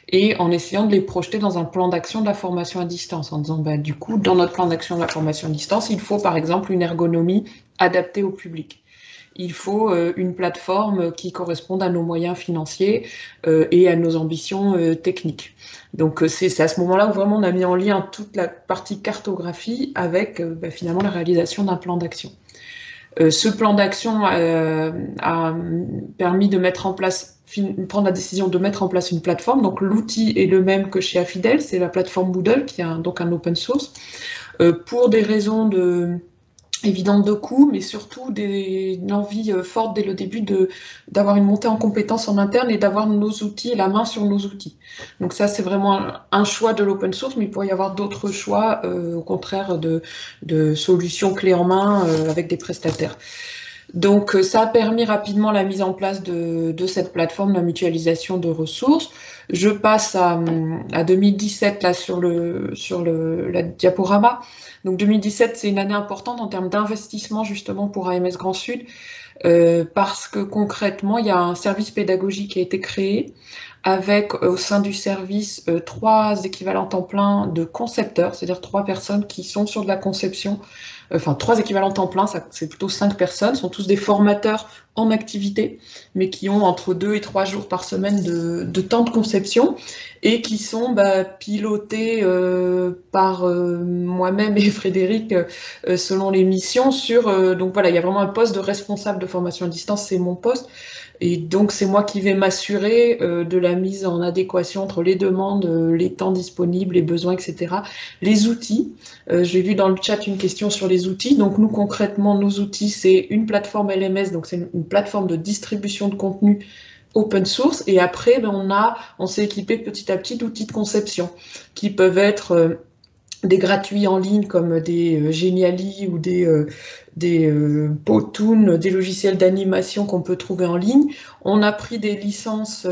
et en essayant de les projeter dans un plan d'action de la formation à distance, en disant, du coup, dans notre plan d'action de la formation à distance, il faut par exemple une ergonomie adaptée au public. Il faut une plateforme qui corresponde à nos moyens financiers et à nos ambitions techniques. Donc c'est à ce moment-là où vraiment on a mis en lien toute la partie cartographie avec finalement la réalisation d'un plan d'action. Ce plan d'action a permis de mettre en place, prendre la décision de mettre en place une plateforme. Donc l'outil est le même que chez Affidel, c'est la plateforme Moodle qui est donc un open source, pour des raisons évidentes de coût, mais surtout une envie forte dès le début d'avoir une montée en compétences en interne et d'avoir nos outils, la main sur nos outils. Donc ça, c'est vraiment un choix de l'open source, mais il pourrait y avoir d'autres choix, au contraire, de solutions clés en main avec des prestataires. Donc, ça a permis rapidement la mise en place de cette plateforme, la mutualisation de ressources. Je passe à 2017 là, sur la diaporama. Donc, 2017, c'est une année importante en termes d'investissement justement pour AMS Grand Sud, parce que concrètement, il y a un service pédagogique qui a été créé avec au sein du service 3 équivalents temps plein de concepteurs, c'est-à-dire 3 personnes qui sont sur de la conception. Enfin, 3 équivalents temps plein, c'est plutôt 5 personnes, sont tous des formateurs en activité, mais qui ont entre 2 et 3 jours par semaine de temps de conception et qui sont pilotés par moi-même et Frédéric selon les missions donc voilà, il y a vraiment un poste de responsable de formation à distance, c'est mon poste. Et donc, c'est moi qui vais m'assurer de la mise en adéquation entre les demandes, les temps disponibles, les besoins, etc. Les outils. J'ai vu dans le chat une question sur les outils. Donc, nous, concrètement, nos outils, c'est une plateforme LMS, donc c'est une plateforme de distribution de contenu open source. Et après, on s'est équipé petit à petit d'outils de conception qui peuvent être des gratuits en ligne comme des Geniali ou des Powtoon, des logiciels d'animation qu'on peut trouver en ligne. On a pris des licences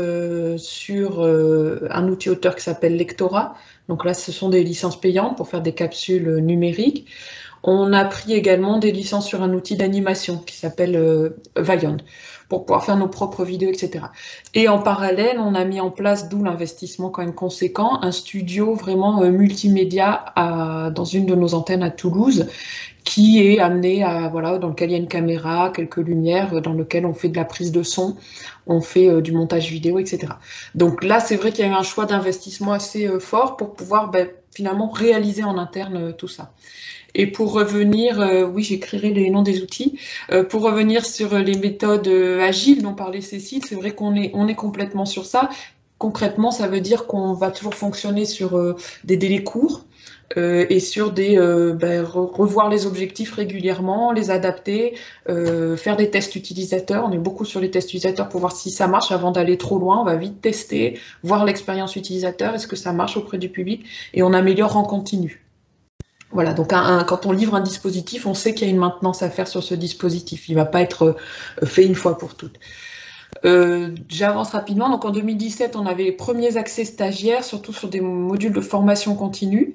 sur un outil auteur qui s'appelle Lectora. Donc là, ce sont des licences payantes pour faire des capsules numériques. On a pris également des licences sur un outil d'animation qui s'appelle Vaillant, pour pouvoir faire nos propres vidéos, etc. Et en parallèle, on a mis en place, d'où l'investissement quand même conséquent, un studio vraiment multimédia dans une de nos antennes à Toulouse, qui est amené dans lequel il y a une caméra, quelques lumières, dans lequel on fait de la prise de son, on fait du montage vidéo, etc. Donc là, c'est vrai qu'il y a eu un choix d'investissement assez fort pour pouvoir finalement réaliser en interne tout ça. Et pour revenir, oui, j'écrirai les noms des outils. Pour revenir sur les méthodes agiles dont parlait Cécile, c'est vrai qu'on est complètement sur ça. Concrètement, ça veut dire qu'on va toujours fonctionner sur des délais courts et sur revoir les objectifs régulièrement, les adapter, faire des tests utilisateurs. On est beaucoup sur les tests utilisateurs pour voir si ça marche avant d'aller trop loin. On va vite tester, voir l'expérience utilisateur, est-ce que ça marche auprès du public, et on améliore en continu. Voilà, donc quand on livre un dispositif, on sait qu'il y a une maintenance à faire sur ce dispositif. Il ne va pas être fait une fois pour toutes. J'avance rapidement. Donc en 2017, on avait les premiers accès stagiaires, surtout sur des modules de formation continue,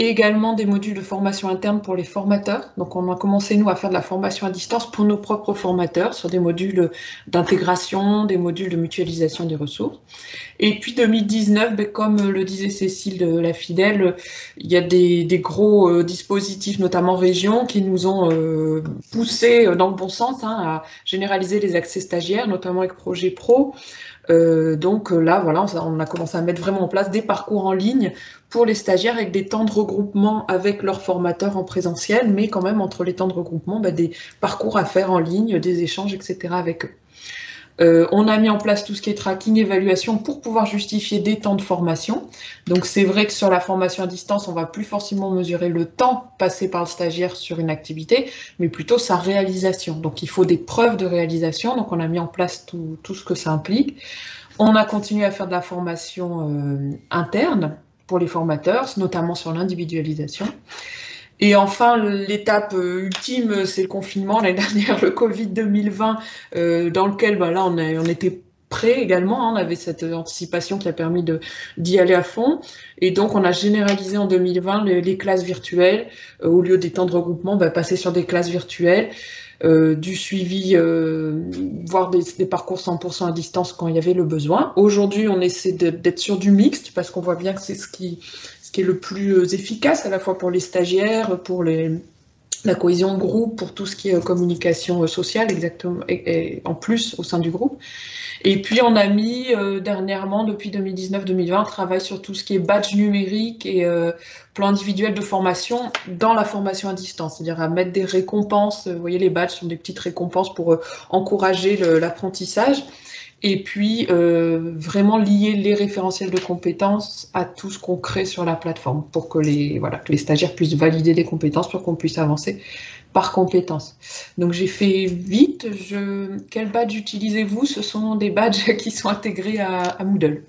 et également des modules de formation interne pour les formateurs. Donc on a commencé, nous, à faire de la formation à distance pour nos propres formateurs, sur des modules d'intégration, des modules de mutualisation des ressources. Et puis 2019, comme le disait Cécile de La Fidèle, il y a des gros dispositifs, notamment région, qui nous ont poussé dans le bon sens à généraliser les accès stagiaires, notamment avec Projet Pro. Donc là, voilà, on a commencé à mettre vraiment en place des parcours en ligne pour les stagiaires avec des temps de regroupement avec leurs formateurs en présentiel, mais quand même entre les temps de regroupement, des parcours à faire en ligne, des échanges, etc. avec eux. On a mis en place tout ce qui est tracking, évaluation pour pouvoir justifier des temps de formation. Donc c'est vrai que sur la formation à distance, on va plus forcément mesurer le temps passé par le stagiaire sur une activité, mais plutôt sa réalisation. Donc il faut des preuves de réalisation, donc on a mis en place tout ce que ça implique. On a continué à faire de la formation interne pour les formateurs, notamment sur l'individualisation. Et enfin, l'étape ultime, c'est le confinement. L'année dernière, le Covid 2020, dans lequel là, on était prêts également. On avait cette anticipation qui a permis d'y aller à fond. Et donc, on a généralisé en 2020 les classes virtuelles. Au lieu des temps de regroupement, passer sur des classes virtuelles, du suivi, voire des parcours 100% à distance quand il y avait le besoin. Aujourd'hui, on essaie d'être sur du mixte parce qu'on voit bien que c'est ce qui est le plus efficace à la fois pour les stagiaires, pour la cohésion de groupe, pour tout ce qui est communication sociale, exactement, et en plus au sein du groupe. Et puis on a mis dernièrement, depuis 2019-2020, un travail sur tout ce qui est badge numérique et plan individuel de formation dans la formation à distance, c'est-à-dire à mettre des récompenses. Vous voyez, les badges sont des petites récompenses pour encourager l'apprentissage. Et puis, vraiment lier les référentiels de compétences à tout ce qu'on crée sur la plateforme pour que les stagiaires puissent valider les compétences pour qu'on puisse avancer par compétences. Donc, j'ai fait vite. Quel badge utilisez-vous? Ce sont des badges qui sont intégrés à Moodle.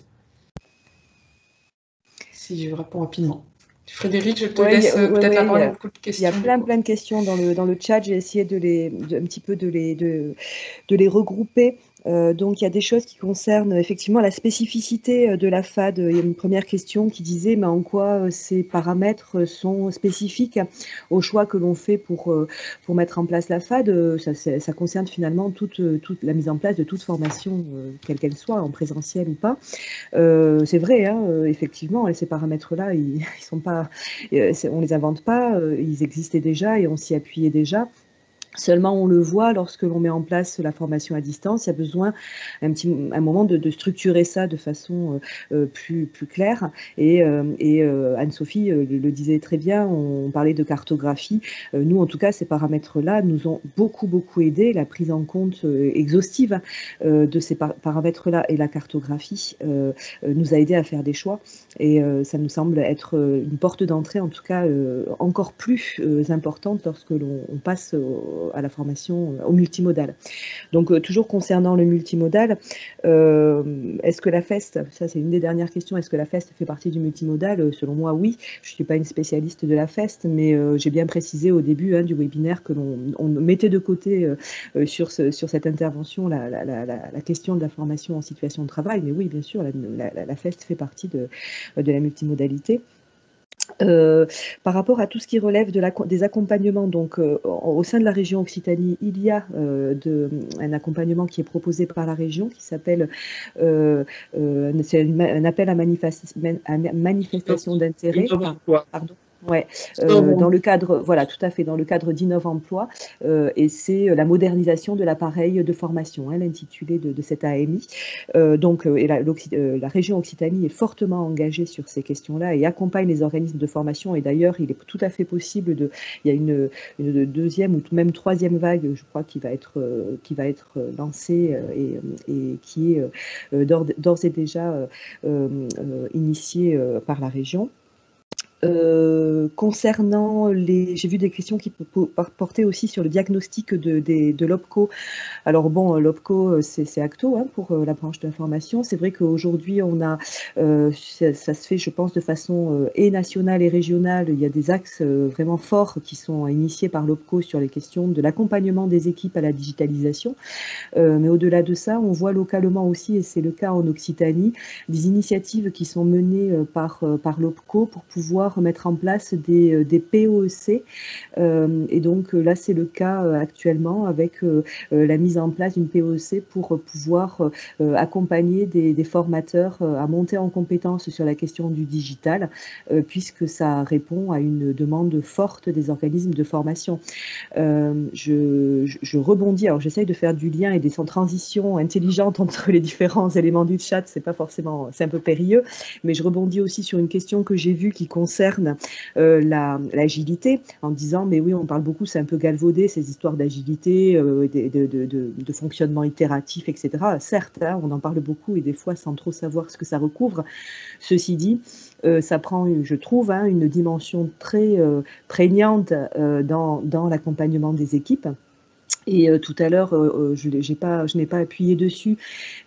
Si je réponds rapidement. Frédéric, je te laisse peut-être la parole, beaucoup de questions. Il y a plein de questions dans le chat. J'ai essayé un petit peu de les regrouper. Donc, il y a des choses qui concernent effectivement la spécificité de la FAD. Il y a une première question qui disait mais en quoi ces paramètres sont spécifiques au choix que l'on fait pour mettre en place la FAD. Ça concerne finalement toute la mise en place de toute formation, quelle qu'elle soit, en présentiel ou pas. C'est vrai, hein, effectivement, et ces paramètres-là, ils sont pas, on les invente pas, ils existaient déjà et on s'y appuyait déjà. Seulement, on le voit lorsque l'on met en place la formation à distance, il y a besoin un moment de structurer ça de façon plus claire. Et Anne-Sophie le disait très bien, on parlait de cartographie. Nous, en tout cas, ces paramètres-là nous ont beaucoup aidé. La prise en compte exhaustive de ces paramètres-là et la cartographie nous a aidé à faire des choix. Et ça nous semble être une porte d'entrée, en tout cas, encore plus importante lorsque l'on passe à la formation au multimodal. Donc, toujours concernant le multimodal, est-ce que la FEST, ça c'est une des dernières questions, est-ce que la FEST fait partie du multimodal? Selon moi, oui. Je ne suis pas une spécialiste de la FEST, mais j'ai bien précisé au début du webinaire que l'on mettait de côté sur cette intervention la question de la formation en situation de travail. Mais oui, bien sûr, la FEST fait partie de la multimodalité. Par rapport à tout ce qui relève des accompagnements, donc au sein de la région Occitanie, il y a un accompagnement qui est proposé par la région qui s'appelle c'est un appel à manifestation d'intérêt. Pardon. Ouais, dans le cadre, voilà, tout à fait, dans le cadre d'Innov Emploi, et c'est la modernisation de l'appareil de formation, l'intitulé de cette AMI. Donc, la région Occitanie est fortement engagée sur ces questions-là et accompagne les organismes de formation. Et d'ailleurs, il est tout à fait possible il y a une deuxième ou même troisième vague, je crois, qui va être lancée et qui est d'ores et déjà initiée par la région. Concernant j'ai vu des questions qui portaient aussi sur le diagnostic de l'OPCO. Alors bon, l'OPCO, c'est Acto pour la branche d'information. C'est vrai qu'aujourd'hui, on a, ça se fait, je pense, de façon et nationale et régionale. Il y a des axes vraiment forts qui sont initiés par l'OPCO sur les questions de l'accompagnement des équipes à la digitalisation. Mais au-delà de ça, on voit localement aussi, et c'est le cas en Occitanie, des initiatives qui sont menées par l'OPCO pour pouvoir mettre en place des POEC. Et donc là, c'est le cas actuellement avec la mise en place d'une POEC pour pouvoir accompagner des formateurs à monter en compétence sur la question du digital, puisque ça répond à une demande forte des organismes de formation. Je rebondis, alors j'essaye de faire du lien et des transitions intelligentes entre les différents éléments du chat, c'est pas forcément, c'est un peu périlleux, mais je rebondis aussi sur une question que j'ai vue qui concerne l'agilité, en disant mais oui, on parle beaucoup, c'est un peu galvaudé ces histoires d'agilité, de fonctionnement itératif, etc. Certes, on en parle beaucoup et des fois sans trop savoir ce que ça recouvre. Ceci dit, ça prend, je trouve, une dimension très prégnante dans l'accompagnement des équipes. Et tout à l'heure, je n'ai pas appuyé dessus,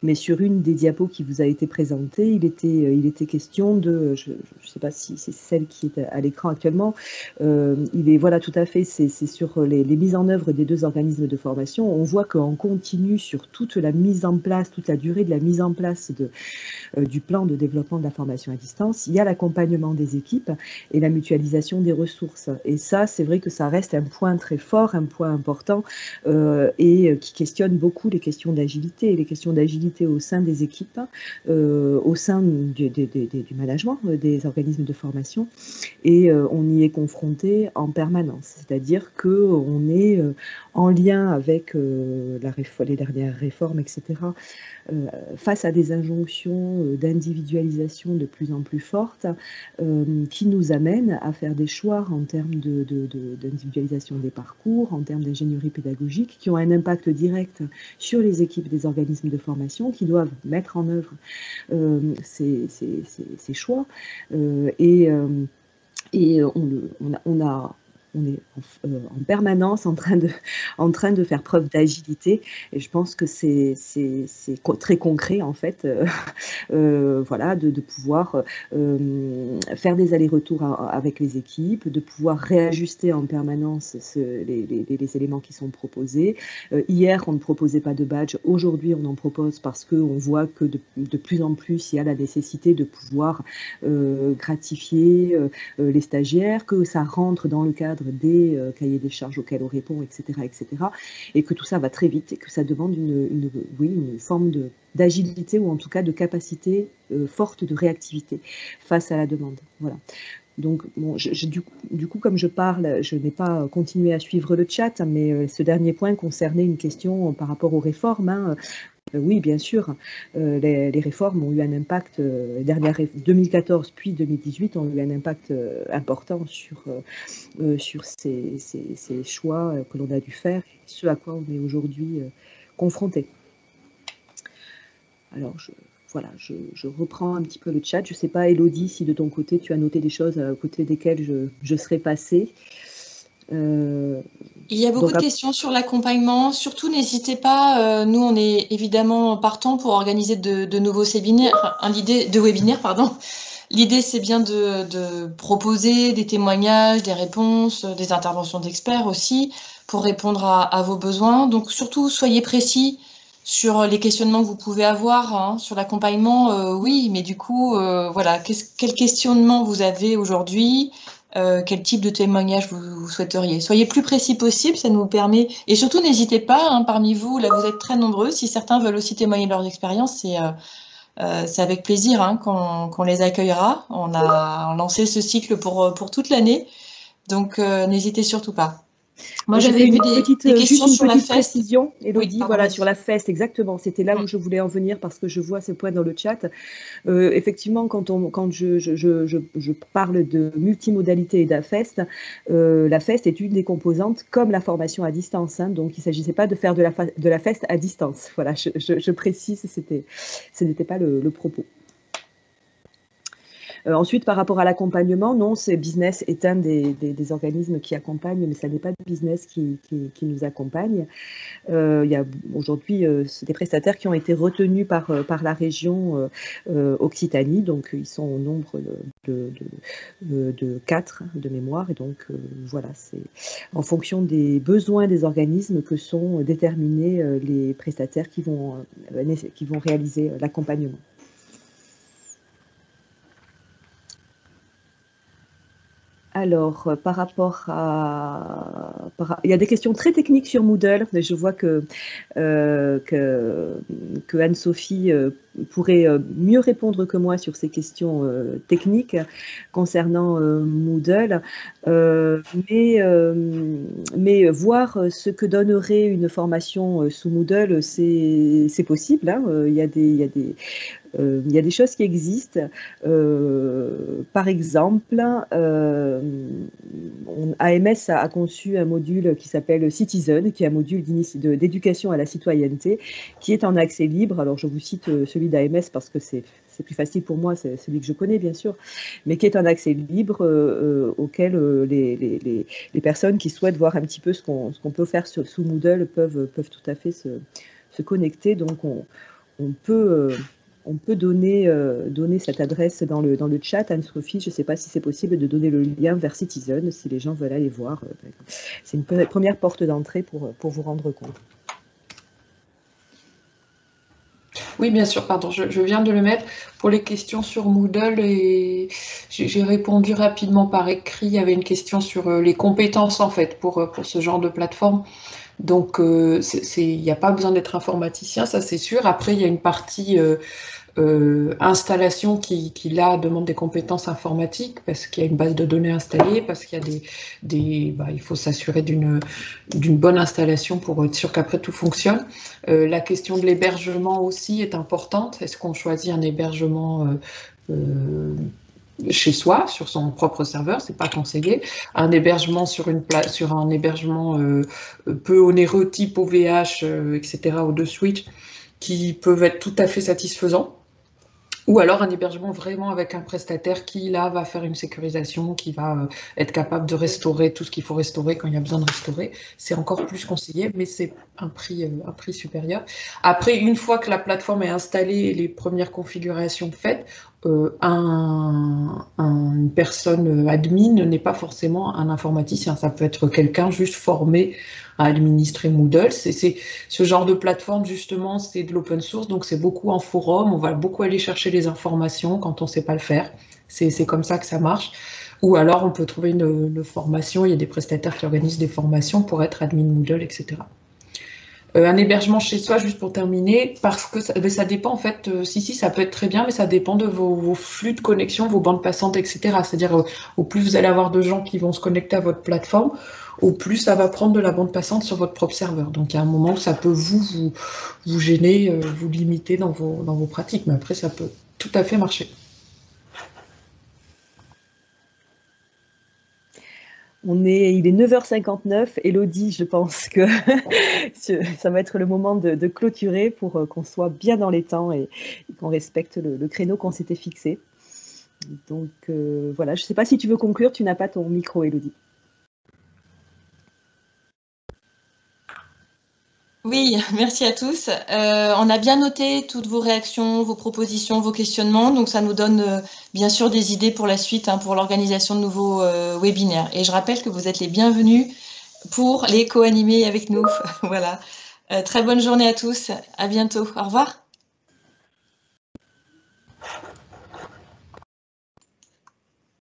mais sur une des diapos qui vous a été présentée, il était question de, je ne sais pas si c'est celle qui est à l'écran actuellement, voilà, tout à fait, c'est sur les mises en œuvre des deux organismes de formation. On voit qu'on continue sur toute la mise en place, toute la durée de la mise en place du plan de développement de la formation à distance. Il y a l'accompagnement des équipes et la mutualisation des ressources. Et ça, c'est vrai que ça reste un point très fort, un point important, et qui questionne beaucoup les questions d'agilité au sein des équipes, au sein du management des organismes de formation, et on y est confronté en permanence, c'est-à-dire qu'on est en lien avec les dernières réformes, etc., face à des injonctions d'individualisation de plus en plus fortes qui nous amènent à faire des choix en termes d'individualisation des parcours, en termes d'ingénierie pédagogique, qui ont un impact direct sur les équipes des organismes de formation qui doivent mettre en œuvre ces choix. Et on a en permanence en train de faire preuve d'agilité, et je pense que c'est très concret en fait, voilà, de pouvoir faire des allers-retours avec les équipes, de pouvoir réajuster en permanence les éléments qui sont proposés. Hier, on ne proposait pas de badge, aujourd'hui on en propose parce qu'on voit que de plus en plus il y a la nécessité de pouvoir gratifier les stagiaires, que ça rentre dans le cadre des cahiers des charges auxquels on répond, etc., etc., et que tout ça va très vite et que ça demande une forme d'agilité ou en tout cas de capacité forte de réactivité face à la demande. Voilà. Donc, bon, du coup, comme je parle, je n'ai pas continué à suivre le chat, mais ce dernier point concernait une question par rapport aux réformes. Hein. Oui, bien sûr, les réformes ont eu un impact, les dernières 2014 puis 2018 ont eu un impact important sur ces choix que l'on a dû faire, ce à quoi on est aujourd'hui confronté. Alors, voilà, je reprends un petit peu le chat. Je ne sais pas, Élodie, si de ton côté, tu as noté des choses à côté desquelles je serais passée. Il y a beaucoup de questions sur l'accompagnement. Surtout, n'hésitez pas. Nous, on est évidemment partants pour organiser de nouveaux séminaires, de webinaires, pardon. L'idée, c'est bien de proposer des témoignages, des réponses, des interventions d'experts aussi, pour répondre à vos besoins. Donc, surtout, soyez précis sur les questionnements que vous pouvez avoir hein, sur l'accompagnement. Oui, mais du coup, voilà, quel questionnement vous avez aujourd'hui ? Quel type de témoignage vous souhaiteriez. Soyez plus précis possible, ça nous permet... Et surtout, n'hésitez pas, hein, parmi vous, là vous êtes très nombreux, si certains veulent aussi témoigner de leurs expériences, c'est avec plaisir hein, qu'on les accueillera. On a lancé ce cycle pour toute l'année, donc n'hésitez surtout pas. Moi, j'avais vu des questions sur la FEST. Précision, Élodie, oui, voilà, sur la FEST, exactement. C'était là où je voulais en venir parce que je vois ce point dans le chat. Effectivement, quand je parle de multimodalité et d'AFEST, la FEST est une des composantes comme la formation à distance. Hein, donc, il ne s'agissait pas de faire de la FEST à distance. Voilà, je précise, ce n'était pas le propos. Ensuite, par rapport à l'accompagnement, non, Business est un des organismes qui accompagne, mais ça n'est pas Business qui nous accompagne. Il y a aujourd'hui des prestataires qui ont été retenus par la région Occitanie, donc ils sont au nombre de 4 de mémoire, et donc voilà, c'est en fonction des besoins des organismes que sont déterminés les prestataires qui vont réaliser l'accompagnement. Alors, par rapport à... il y a des questions très techniques sur Moodle, mais je vois que Anne-Sophie pourrait mieux répondre que moi sur ces questions techniques concernant Moodle. Mais voir ce que donnerait une formation sous Moodle, c'est possible. Hein. Il y a des choses qui existent. Par exemple, AMS a conçu un module qui s'appelle Citizen, qui est un module d'éducation à la citoyenneté, qui est en accès libre. Alors, je vous cite celui d'AMS parce que c'est plus facile pour moi, c'est celui que je connais, bien sûr, mais qui est en accès libre auquel les personnes qui souhaitent voir un petit peu ce qu'on peut faire sous Moodle peuvent tout à fait se connecter. Donc, on peut donner cette adresse dans le chat. Anne-Sophie, je ne sais pas si c'est possible de donner le lien vers Citizen, si les gens veulent aller voir. C'est une première porte d'entrée pour vous rendre compte. Oui, bien sûr, pardon, je viens de le mettre. Pour les questions sur Moodle, et j'ai répondu rapidement par écrit. Il y avait une question sur les compétences, en fait, pour ce genre de plateforme. Donc, il n'y a pas besoin d'être informaticien, ça c'est sûr. Après, il y a une partie installation qui là demande des compétences informatiques parce qu'il y a une base de données installée, parce qu'il y a il faut s'assurer d'une bonne installation pour être sûr qu'après tout fonctionne. La question de l'hébergement aussi est importante. Est-ce qu'on choisit un hébergement chez soi, sur son propre serveur, c'est pas conseillé. Un hébergement sur un hébergement peu onéreux type OVH, etc., ou de switch, qui peuvent être tout à fait satisfaisants. Ou alors un hébergement vraiment avec un prestataire qui, là, va faire une sécurisation, qui va être capable de restaurer tout ce qu'il faut restaurer quand il y a besoin de restaurer. C'est encore plus conseillé, mais c'est un prix supérieur. Après, une fois que la plateforme est installée et les premières configurations faites, une personne admin n'est pas forcément un informaticien. Ça peut être quelqu'un juste formé à administrer Moodle. C'est ce genre de plateforme, justement, c'est de l'open source, donc c'est beaucoup en forum, on va beaucoup aller chercher les informations quand on ne sait pas le faire. C'est comme ça que ça marche. Ou alors on peut trouver une formation, il y a des prestataires qui organisent des formations pour être admin Moodle, etc. Un hébergement chez soi, juste pour terminer, parce que ça dépend en fait, si ça peut être très bien, mais ça dépend de vos flux de connexion, vos bandes passantes, etc. C'est-à-dire au plus vous allez avoir de gens qui vont se connecter à votre plateforme, au plus ça va prendre de la bande passante sur votre propre serveur. Donc il y a un moment où ça peut vous gêner, vous limiter dans vos pratiques, mais après ça peut tout à fait marcher. Il est 9h59. Elodie, je pense que ça va être le moment de clôturer pour qu'on soit bien dans les temps et qu'on respecte le créneau qu'on s'était fixé. Donc voilà, je ne sais pas si tu veux conclure, tu n'as pas ton micro, Elodie. Oui, merci à tous. On a bien noté toutes vos réactions, vos propositions, vos questionnements. Donc, ça nous donne bien sûr des idées pour la suite, pour l'organisation de nouveaux webinaires. Et je rappelle que vous êtes les bienvenus pour les co-animer avec nous. Voilà. Très bonne journée à tous. À bientôt. Au revoir.